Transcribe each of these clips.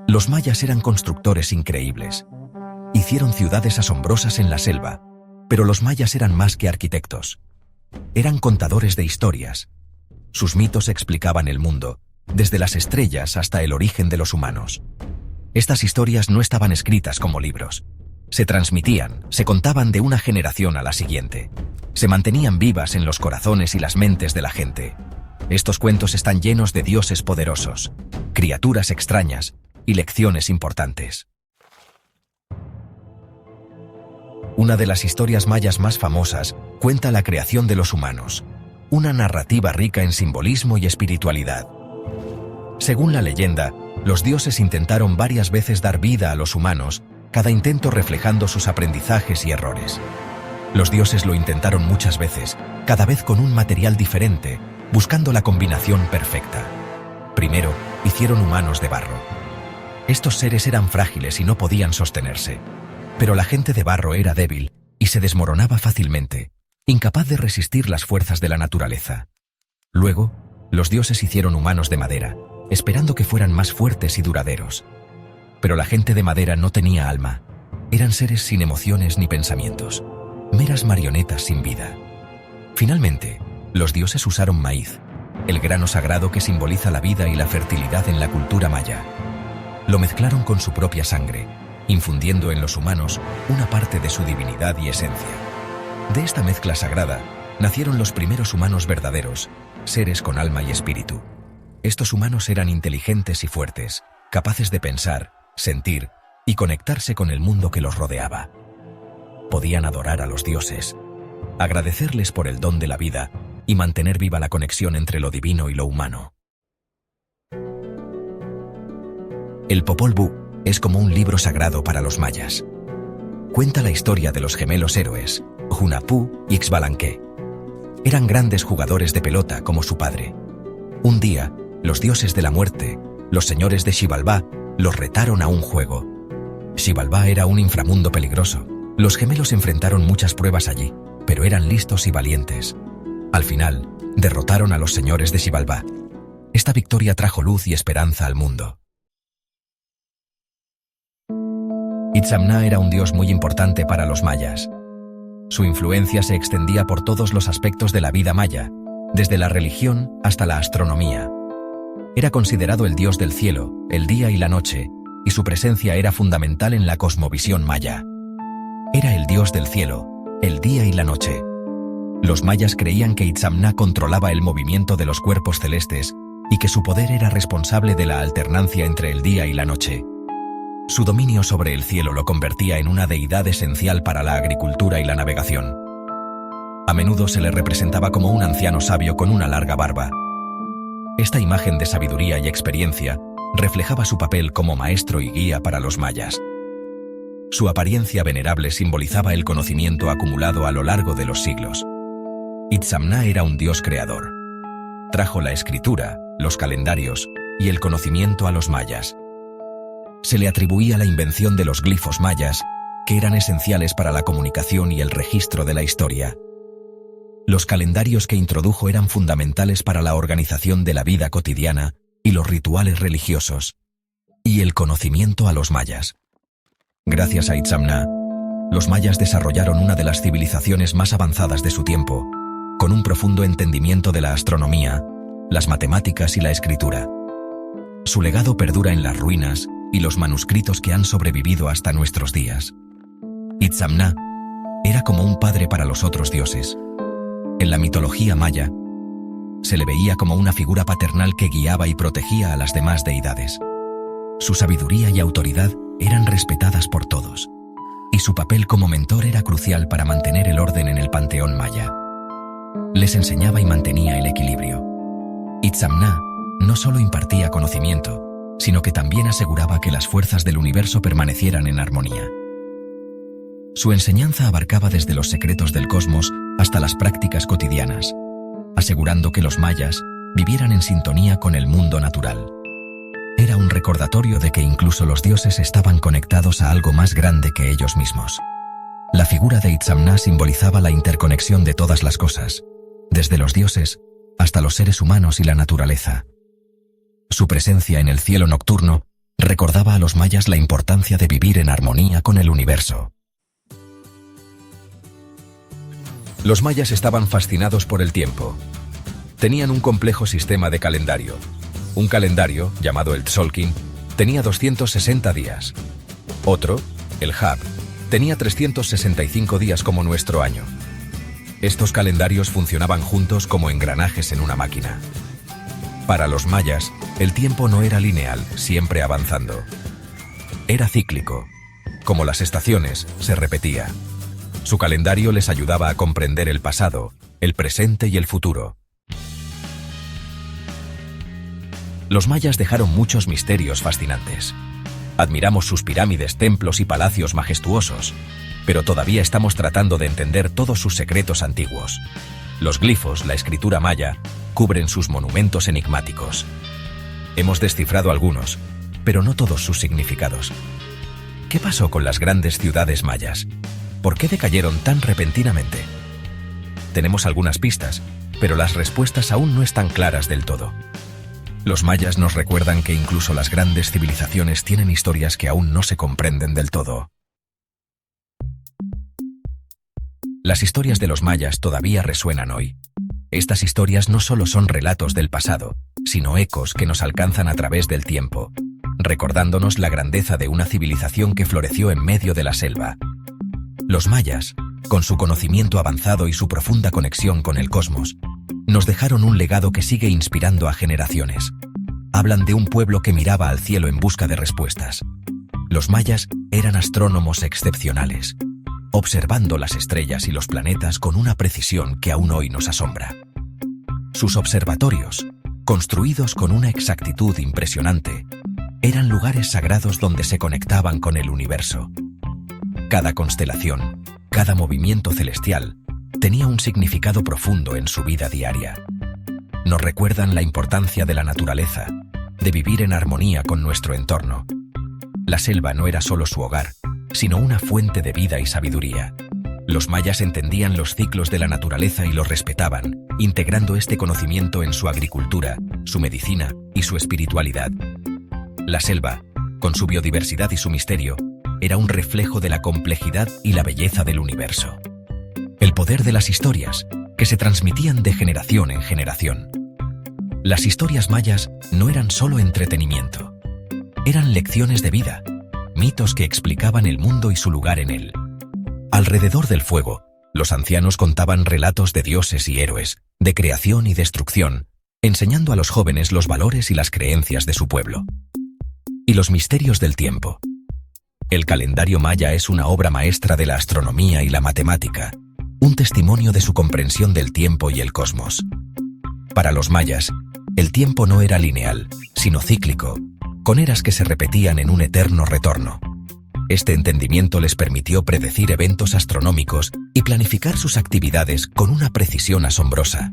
Los mayas eran constructores increíbles. Hicieron ciudades asombrosas en la selva, pero los mayas eran más que arquitectos. Eran contadores de historias. Sus mitos explicaban el mundo, desde las estrellas hasta el origen de los humanos. Estas historias no estaban escritas como libros. Se transmitían, se contaban de una generación a la siguiente. Se mantenían vivas en los corazones y las mentes de la gente. Estos cuentos están llenos de dioses poderosos, criaturas extrañas y lecciones importantes. Una de las historias mayas más famosas cuenta la creación de los humanos, una narrativa rica en simbolismo y espiritualidad. Según la leyenda, los dioses intentaron varias veces dar vida a los humanos, cada intento reflejando sus aprendizajes y errores. Los dioses lo intentaron muchas veces, cada vez con un material diferente, buscando la combinación perfecta. Primero, hicieron humanos de barro. Estos seres eran frágiles y no podían sostenerse, pero la gente de barro era débil y se desmoronaba fácilmente, incapaz de resistir las fuerzas de la naturaleza. Luego, los dioses hicieron humanos de madera, esperando que fueran más fuertes y duraderos. Pero la gente de madera no tenía alma. Eran seres sin emociones ni pensamientos, meras marionetas sin vida. Finalmente, los dioses usaron maíz, el grano sagrado que simboliza la vida y la fertilidad en la cultura maya. Lo mezclaron con su propia sangre, infundiendo en los humanos una parte de su divinidad y esencia. De esta mezcla sagrada, nacieron los primeros humanos verdaderos, seres con alma y espíritu. Estos humanos eran inteligentes y fuertes, capaces de pensar, sentir y conectarse con el mundo que los rodeaba. Podían adorar a los dioses, agradecerles por el don de la vida y mantener viva la conexión entre lo divino y lo humano. El Popol Vuh es como un libro sagrado para los mayas. Cuenta la historia de los gemelos héroes, Hunahpu y Xbalanque. Eran grandes jugadores de pelota como su padre. Un día, los dioses de la muerte, los señores de Xibalbá, los retaron a un juego. Xibalbá era un inframundo peligroso. Los gemelos enfrentaron muchas pruebas allí, pero eran listos y valientes. Al final, derrotaron a los señores de Xibalbá. Esta victoria trajo luz y esperanza al mundo. Itzamna era un dios muy importante para los mayas. Su influencia se extendía por todos los aspectos de la vida maya, desde la religión hasta la astronomía. Era considerado el dios del cielo, el día y la noche, y su presencia era fundamental en la cosmovisión maya. Era el dios del cielo, el día y la noche. Los mayas creían que Itzamna controlaba el movimiento de los cuerpos celestes y que su poder era responsable de la alternancia entre el día y la noche. Su dominio sobre el cielo lo convertía en una deidad esencial para la agricultura y la navegación. A menudo se le representaba como un anciano sabio con una larga barba. Esta imagen de sabiduría y experiencia reflejaba su papel como maestro y guía para los mayas. Su apariencia venerable simbolizaba el conocimiento acumulado a lo largo de los siglos. Itzamna era un dios creador. Trajo la escritura, los calendarios y el conocimiento a los mayas. Se le atribuía la invención de los glifos mayas, que eran esenciales para la comunicación y el registro de la historia. Los calendarios que introdujo eran fundamentales para la organización de la vida cotidiana y los rituales religiosos, y el conocimiento a los mayas. Gracias a Itzamna, los mayas desarrollaron una de las civilizaciones más avanzadas de su tiempo, con un profundo entendimiento de la astronomía, las matemáticas y la escritura. Su legado perdura en las ruinas y los manuscritos que han sobrevivido hasta nuestros días. Itzamna era como un padre para los otros dioses. En la mitología maya, se le veía como una figura paternal que guiaba y protegía a las demás deidades. Su sabiduría y autoridad eran respetadas por todos, y su papel como mentor era crucial para mantener el orden en el panteón maya. Les enseñaba y mantenía el equilibrio. Itzamna no solo impartía conocimiento, sino que también aseguraba que las fuerzas del universo permanecieran en armonía. Su enseñanza abarcaba desde los secretos del cosmos hasta las prácticas cotidianas, asegurando que los mayas vivieran en sintonía con el mundo natural. Era un recordatorio de que incluso los dioses estaban conectados a algo más grande que ellos mismos. La figura de Itzamna simbolizaba la interconexión de todas las cosas, desde los dioses hasta los seres humanos y la naturaleza. Su presencia en el cielo nocturno recordaba a los mayas la importancia de vivir en armonía con el universo. Los mayas estaban fascinados por el tiempo. Tenían un complejo sistema de calendario. Un calendario, llamado el Tzolk'in, tenía 260 días. Otro, el Hab, tenía 365 días como nuestro año. Estos calendarios funcionaban juntos como engranajes en una máquina. Para los mayas, el tiempo no era lineal, siempre avanzando. Era cíclico. Como las estaciones, se repetía. Su calendario les ayudaba a comprender el pasado, el presente y el futuro. Los mayas dejaron muchos misterios fascinantes. Admiramos sus pirámides, templos y palacios majestuosos, pero todavía estamos tratando de entender todos sus secretos antiguos. Los glifos, la escritura maya, cubren sus monumentos enigmáticos. Hemos descifrado algunos, pero no todos sus significados. ¿Qué pasó con las grandes ciudades mayas? ¿Por qué decayeron tan repentinamente? Tenemos algunas pistas, pero las respuestas aún no están claras del todo. Los mayas nos recuerdan que incluso las grandes civilizaciones tienen historias que aún no se comprenden del todo. Las historias de los mayas todavía resuenan hoy. Estas historias no solo son relatos del pasado, sino ecos que nos alcanzan a través del tiempo, recordándonos la grandeza de una civilización que floreció en medio de la selva. Los mayas, con su conocimiento avanzado y su profunda conexión con el cosmos, nos dejaron un legado que sigue inspirando a generaciones. Hablan de un pueblo que miraba al cielo en busca de respuestas. Los mayas eran astrónomos excepcionales, observando las estrellas y los planetas con una precisión que aún hoy nos asombra. Sus observatorios, construidos con una exactitud impresionante, eran lugares sagrados donde se conectaban con el universo. Cada constelación, cada movimiento celestial, tenía un significado profundo en su vida diaria. Nos recuerdan la importancia de la naturaleza, de vivir en armonía con nuestro entorno. La selva no era solo su hogar, sino una fuente de vida y sabiduría. Los mayas entendían los ciclos de la naturaleza y los respetaban, integrando este conocimiento en su agricultura, su medicina y su espiritualidad. La selva, con su biodiversidad y su misterio, era un reflejo de la complejidad y la belleza del universo. El poder de las historias, que se transmitían de generación en generación. Las historias mayas no eran solo entretenimiento. Eran lecciones de vida, mitos que explicaban el mundo y su lugar en él. Alrededor del fuego, los ancianos contaban relatos de dioses y héroes, de creación y destrucción, enseñando a los jóvenes los valores y las creencias de su pueblo. Y los misterios del tiempo. El calendario maya es una obra maestra de la astronomía y la matemática, un testimonio de su comprensión del tiempo y el cosmos. Para los mayas, el tiempo no era lineal, sino cíclico, con eras que se repetían en un eterno retorno. Este entendimiento les permitió predecir eventos astronómicos y planificar sus actividades con una precisión asombrosa.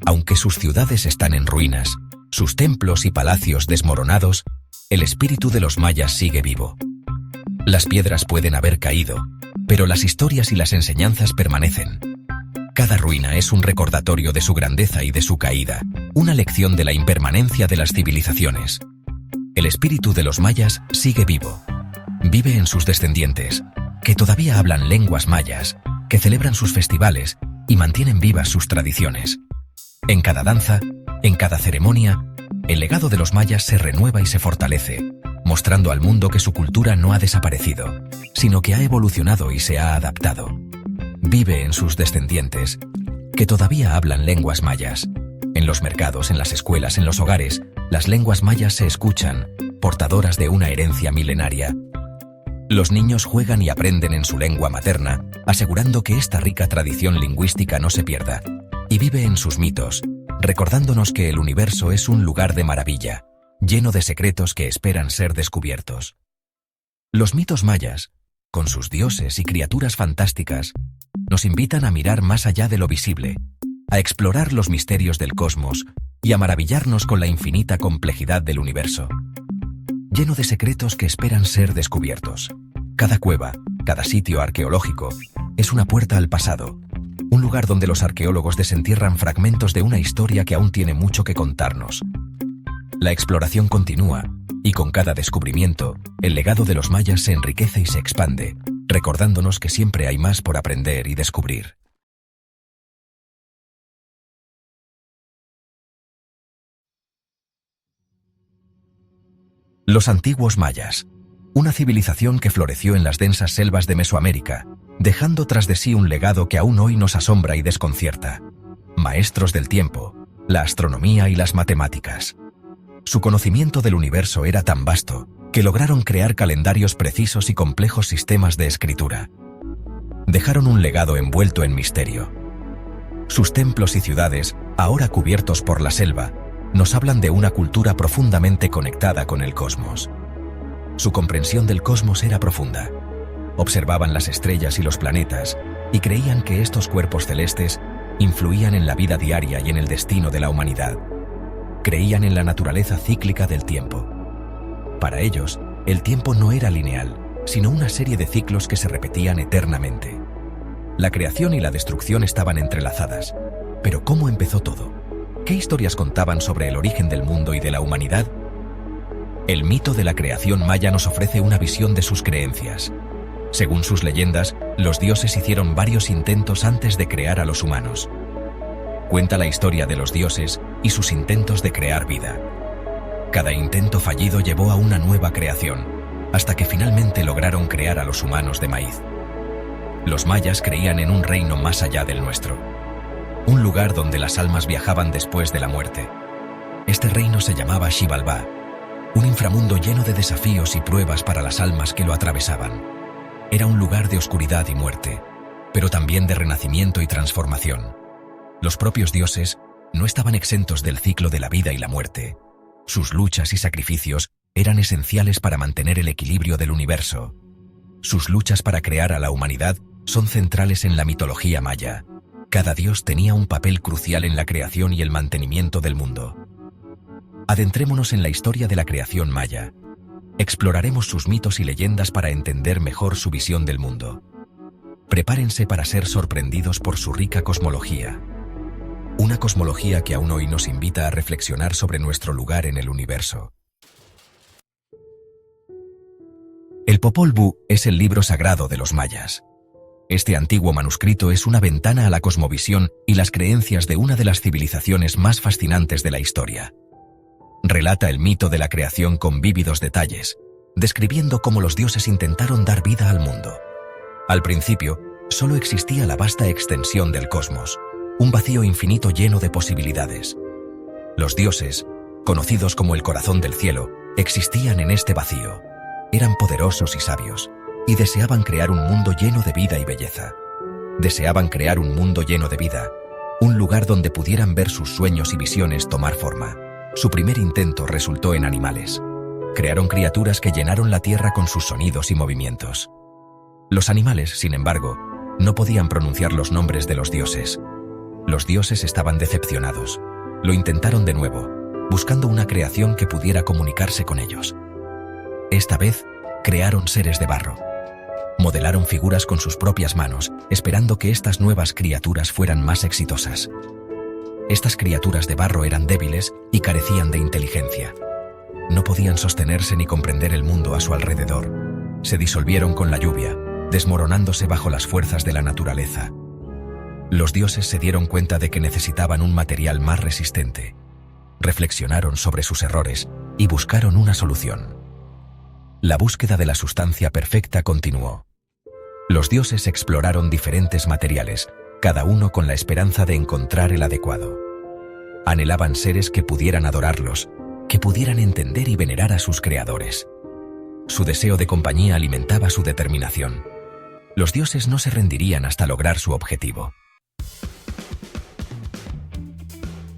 Aunque sus ciudades están en ruinas, sus templos y palacios desmoronados, el espíritu de los mayas sigue vivo. Las piedras pueden haber caído, pero las historias y las enseñanzas permanecen. Cada ruina es un recordatorio de su grandeza y de su caída, una lección de la impermanencia de las civilizaciones. El espíritu de los mayas sigue vivo. Vive en sus descendientes, que todavía hablan lenguas mayas, que celebran sus festivales y mantienen vivas sus tradiciones. En cada danza, en cada ceremonia, el legado de los mayas se renueva y se fortalece, mostrando al mundo que su cultura no ha desaparecido, sino que ha evolucionado y se ha adaptado. Vive en sus descendientes, que todavía hablan lenguas mayas. En los mercados, en las escuelas, en los hogares, las lenguas mayas se escuchan, portadoras de una herencia milenaria. Los niños juegan y aprenden en su lengua materna, asegurando que esta rica tradición lingüística no se pierda, y vive en sus mitos, recordándonos que el universo es un lugar de maravilla, lleno de secretos que esperan ser descubiertos. Los mitos mayas, con sus dioses y criaturas fantásticas, nos invitan a mirar más allá de lo visible, a explorar los misterios del cosmos y a maravillarnos con la infinita complejidad del universo, lleno de secretos que esperan ser descubiertos. Cada cueva, cada sitio arqueológico, es una puerta al pasado, un lugar donde los arqueólogos desentierran fragmentos de una historia que aún tiene mucho que contarnos. La exploración continúa, y con cada descubrimiento, el legado de los mayas se enriquece y se expande, recordándonos que siempre hay más por aprender y descubrir. Los antiguos mayas. Una civilización que floreció en las densas selvas de Mesoamérica, dejando tras de sí un legado que aún hoy nos asombra y desconcierta. Maestros del tiempo, la astronomía y las matemáticas. Su conocimiento del universo era tan vasto que lograron crear calendarios precisos y complejos sistemas de escritura. Dejaron un legado envuelto en misterio. Sus templos y ciudades, ahora cubiertos por la selva, nos hablan de una cultura profundamente conectada con el cosmos. Su comprensión del cosmos era profunda. Observaban las estrellas y los planetas y creían que estos cuerpos celestes influían en la vida diaria y en el destino de la humanidad. Creían en la naturaleza cíclica del tiempo. Para ellos, el tiempo no era lineal, sino una serie de ciclos que se repetían eternamente. La creación y la destrucción estaban entrelazadas. Pero ¿cómo empezó todo? ¿Qué historias contaban sobre el origen del mundo y de la humanidad? El mito de la creación maya nos ofrece una visión de sus creencias. Según sus leyendas, los dioses hicieron varios intentos antes de crear a los humanos. Cuenta la historia de los dioses y sus intentos de crear vida. Cada intento fallido llevó a una nueva creación, hasta que finalmente lograron crear a los humanos de maíz. Los mayas creían en un reino más allá del nuestro. Un lugar donde las almas viajaban después de la muerte. Este reino se llamaba Xibalbá, un inframundo lleno de desafíos y pruebas para las almas que lo atravesaban. Era un lugar de oscuridad y muerte, pero también de renacimiento y transformación. Los propios dioses no estaban exentos del ciclo de la vida y la muerte. Sus luchas y sacrificios eran esenciales para mantener el equilibrio del universo. Sus luchas para crear a la humanidad son centrales en la mitología maya. Cada dios tenía un papel crucial en la creación y el mantenimiento del mundo. Adentrémonos en la historia de la creación maya. Exploraremos sus mitos y leyendas para entender mejor su visión del mundo. Prepárense para ser sorprendidos por su rica cosmología. Una cosmología que aún hoy nos invita a reflexionar sobre nuestro lugar en el universo. El Popol Vuh es el libro sagrado de los mayas. Este antiguo manuscrito es una ventana a la cosmovisión y las creencias de una de las civilizaciones más fascinantes de la historia. Relata el mito de la creación con vívidos detalles, describiendo cómo los dioses intentaron dar vida al mundo. Al principio, solo existía la vasta extensión del cosmos, un vacío infinito lleno de posibilidades. Los dioses, conocidos como el corazón del cielo, existían en este vacío. Eran poderosos y sabios, y deseaban crear un mundo lleno de vida y belleza. Deseaban crear un mundo lleno de vida, un lugar donde pudieran ver sus sueños y visiones tomar forma. Su primer intento resultó en animales. Crearon criaturas que llenaron la tierra con sus sonidos y movimientos. Los animales, sin embargo, no podían pronunciar los nombres de los dioses. Los dioses estaban decepcionados. Lo intentaron de nuevo, buscando una creación que pudiera comunicarse con ellos. Esta vez, crearon seres de barro. Modelaron figuras con sus propias manos, esperando que estas nuevas criaturas fueran más exitosas. Estas criaturas de barro eran débiles y carecían de inteligencia. No podían sostenerse ni comprender el mundo a su alrededor. Se disolvieron con la lluvia, desmoronándose bajo las fuerzas de la naturaleza. Los dioses se dieron cuenta de que necesitaban un material más resistente. Reflexionaron sobre sus errores y buscaron una solución. La búsqueda de la sustancia perfecta continuó. Los dioses exploraron diferentes materiales, cada uno con la esperanza de encontrar el adecuado. Anhelaban seres que pudieran adorarlos, que pudieran entender y venerar a sus creadores. Su deseo de compañía alimentaba su determinación. Los dioses no se rendirían hasta lograr su objetivo.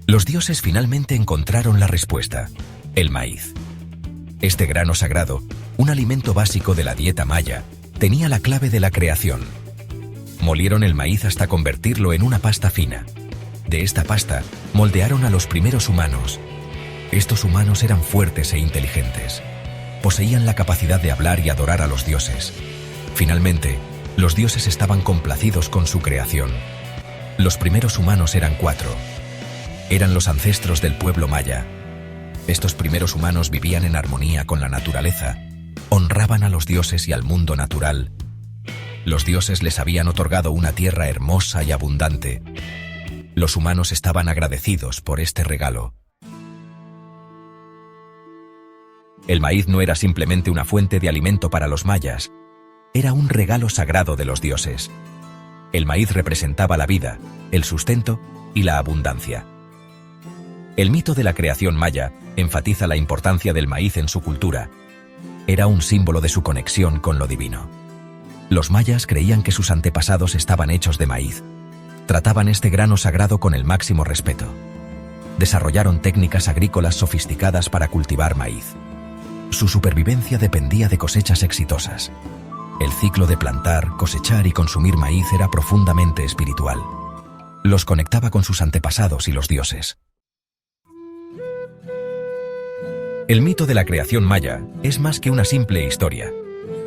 Los dioses finalmente encontraron la respuesta: el maíz. Este grano sagrado, un alimento básico de la dieta maya, tenía la clave de la creación. Molieron el maíz hasta convertirlo en una pasta fina. De esta pasta, moldearon a los primeros humanos. Estos humanos eran fuertes e inteligentes. Poseían la capacidad de hablar y adorar a los dioses. Finalmente, los dioses estaban complacidos con su creación. Los primeros humanos eran 4. Eran los ancestros del pueblo maya. Estos primeros humanos vivían en armonía con la naturaleza, honraban a los dioses y al mundo natural. Los dioses les habían otorgado una tierra hermosa y abundante. Los humanos estaban agradecidos por este regalo. El maíz no era simplemente una fuente de alimento para los mayas, era un regalo sagrado de los dioses. El maíz representaba la vida, el sustento y la abundancia. El mito de la creación maya enfatiza la importancia del maíz en su cultura. Era un símbolo de su conexión con lo divino. Los mayas creían que sus antepasados estaban hechos de maíz. Trataban este grano sagrado con el máximo respeto. Desarrollaron técnicas agrícolas sofisticadas para cultivar maíz. Su supervivencia dependía de cosechas exitosas. El ciclo de plantar, cosechar y consumir maíz era profundamente espiritual. Los conectaba con sus antepasados y los dioses. El mito de la creación maya es más que una simple historia.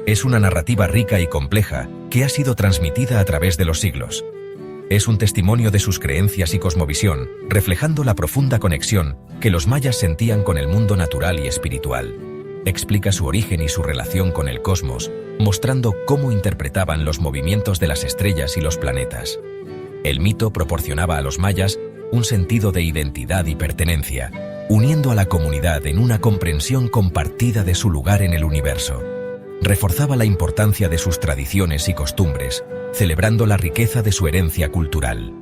Es una narrativa rica y compleja que ha sido transmitida a través de los siglos. Es un testimonio de sus creencias y cosmovisión, reflejando la profunda conexión que los mayas sentían con el mundo natural y espiritual. Explica su origen y su relación con el cosmos, mostrando cómo interpretaban los movimientos de las estrellas y los planetas. El mito proporcionaba a los mayas un sentido de identidad y pertenencia, uniendo a la comunidad en una comprensión compartida de su lugar en el universo. Reforzaba la importancia de sus tradiciones y costumbres, celebrando la riqueza de su herencia cultural.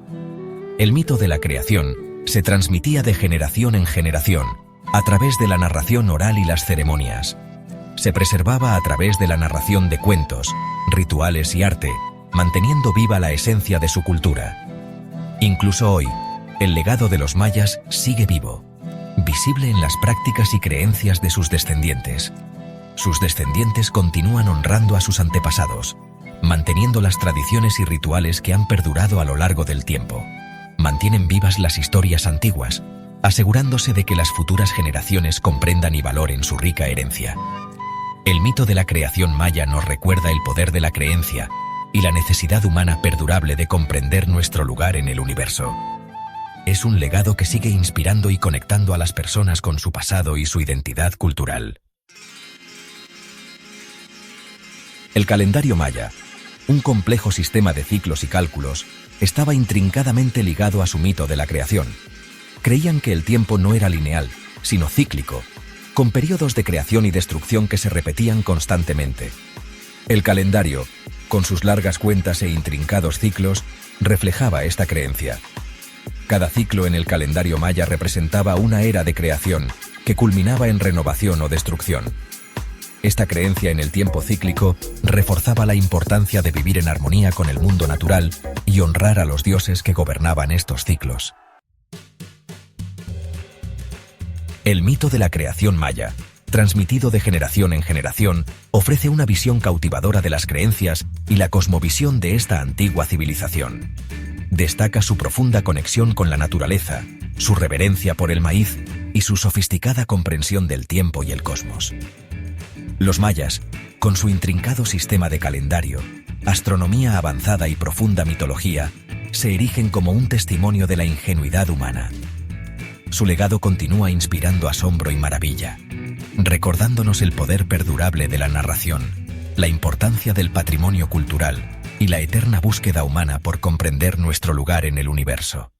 El mito de la creación se transmitía de generación en generación, a través de la narración oral y las ceremonias. Se preservaba a través de la narración de cuentos, rituales y arte, manteniendo viva la esencia de su cultura. Incluso hoy, el legado de los mayas sigue vivo, visible en las prácticas y creencias de sus descendientes. Sus descendientes continúan honrando a sus antepasados, manteniendo las tradiciones y rituales que han perdurado a lo largo del tiempo. Mantienen vivas las historias antiguas, asegurándose de que las futuras generaciones comprendan y valoren su rica herencia. El mito de la creación maya nos recuerda el poder de la creencia y la necesidad humana perdurable de comprender nuestro lugar en el universo. Es un legado que sigue inspirando y conectando a las personas con su pasado y su identidad cultural. El calendario maya, un complejo sistema de ciclos y cálculos, estaba intrincadamente ligado a su mito de la creación. Creían que el tiempo no era lineal, sino cíclico, con periodos de creación y destrucción que se repetían constantemente. El calendario, con sus largas cuentas e intrincados ciclos, reflejaba esta creencia. Cada ciclo en el calendario maya representaba una era de creación que culminaba en renovación o destrucción. Esta creencia en el tiempo cíclico reforzaba la importancia de vivir en armonía con el mundo natural y honrar a los dioses que gobernaban estos ciclos. El mito de la creación maya, transmitido de generación en generación, ofrece una visión cautivadora de las creencias y la cosmovisión de esta antigua civilización. Destaca su profunda conexión con la naturaleza, su reverencia por el maíz y su sofisticada comprensión del tiempo y el cosmos. Los mayas, con su intrincado sistema de calendario, astronomía avanzada y profunda mitología, se erigen como un testimonio de la ingenuidad humana. Su legado continúa inspirando asombro y maravilla, recordándonos el poder perdurable de la narración, la importancia del patrimonio cultural y la eterna búsqueda humana por comprender nuestro lugar en el universo.